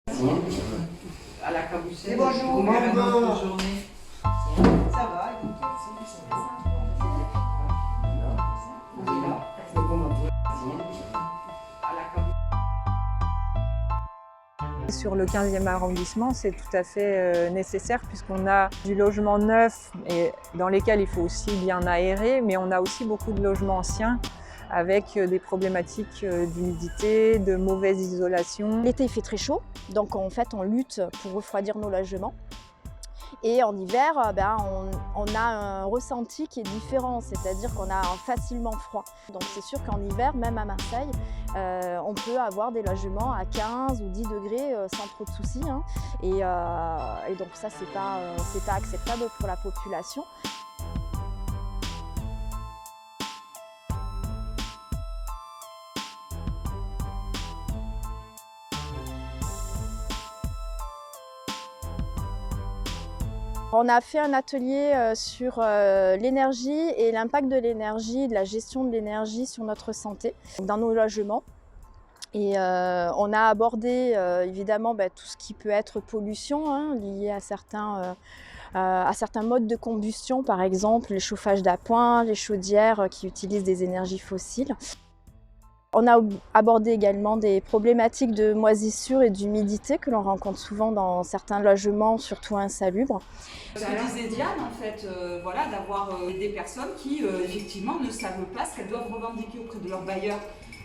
À la caboussette. Et bonjour, bonne journée. Ça va, écoute, Sur le 15e arrondissement, c'est tout à fait nécessaire puisqu'on a du logement neuf et dans lesquels il faut aussi bien aérer, mais on a aussi beaucoup de logements anciens avec des problématiques d'humidité, de mauvaise isolation. L'été, il fait très chaud, donc en fait, on lutte pour refroidir nos logements. Et en hiver, on a un ressenti qui est différent, c'est-à-dire qu'on a facilement froid. Donc c'est sûr qu'en hiver, même à Marseille, on peut avoir des logements à 15 ou 10 degrés sans trop de soucis. Hein. Et donc ça, c'est pas acceptable pour la population. On a fait un atelier sur l'énergie et l'impact de l'énergie, de la gestion de l'énergie sur notre santé dans nos logements. Et on a abordé évidemment tout ce qui peut être pollution hein, lié à certains modes de combustion, par exemple les chauffages d'appoint, les chaudières qui utilisent des énergies fossiles. On a abordé également des problématiques de moisissure et d'humidité que l'on rencontre souvent dans certains logements, surtout insalubres. Ce que disait Diane, en fait, voilà, d'avoir des personnes qui, effectivement, ne savent pas ce qu'elles doivent revendiquer auprès de leur bailleur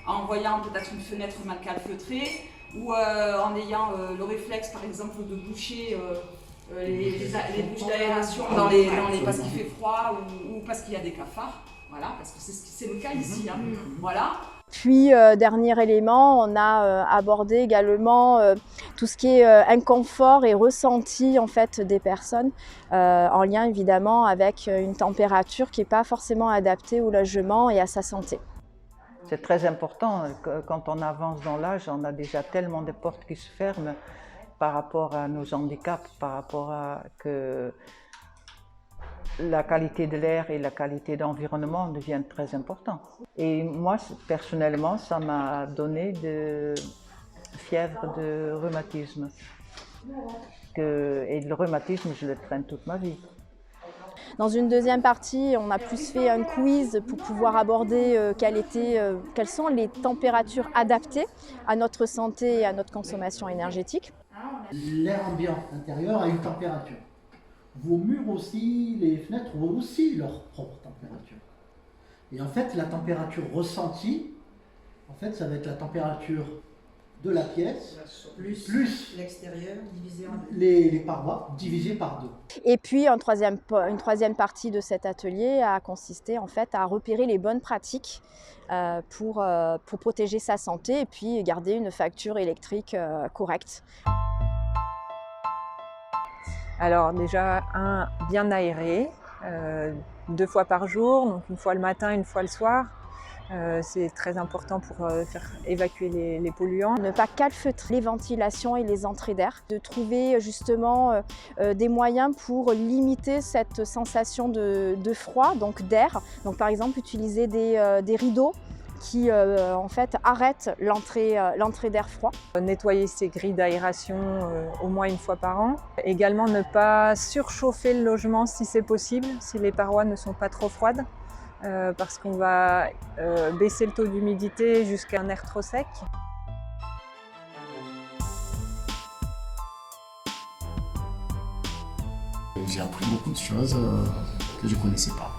en voyant peut-être une fenêtre mal calfeutrée ou en ayant le réflexe, par exemple, de boucher les bouches d'aération parce qu'il fait froid ou parce qu'il y a des cafards. Voilà, parce que c'est le cas ici. Hein. Voilà. Puis, dernier élément, on a abordé également tout ce qui est inconfort et ressenti en fait, des personnes, en lien évidemment avec une température qui n'est pas forcément adaptée au logement et à sa santé. C'est très important, quand on avance dans l'âge, on a déjà tellement de portes qui se ferment par rapport à nos handicaps, par rapport à que la qualité de l'air et la qualité d'environnement deviennent très importants. Et moi, personnellement, ça m'a donné de fièvre de rhumatisme. Et le rhumatisme, je le traîne toute ma vie. Dans une deuxième partie, on a plus fait un quiz pour pouvoir aborder quelles sont les températures adaptées à notre santé et à notre consommation énergétique. l'air ambiant intérieur a une température. Vos murs aussi, les fenêtres ont aussi leur propre température. Et en fait, la température ressentie, en fait, ça va être la température de la pièce, plus l'extérieur divisé en deux. Les parois divisées par 2. Et puis, une troisième partie de cet atelier a consisté en fait à repérer les bonnes pratiques pour protéger sa santé et puis garder une facture électrique correcte. Alors déjà, bien aéré, 2 fois par jour, donc une fois le matin, une fois le soir. C'est très important pour faire évacuer les polluants. Ne pas calfeutrer les ventilations et les entrées d'air. De trouver justement des moyens pour limiter cette sensation de froid, donc d'air. Donc par exemple utiliser des rideaux qui en fait arrêtent l'entrée d'air froid. Nettoyer ses grilles d'aération au moins une fois par an. Également ne pas surchauffer le logement si c'est possible, si les parois ne sont pas trop froides. Parce qu'on va baisser le taux d'humidité jusqu'à un air trop sec. J'ai appris beaucoup de choses que je ne connaissais pas.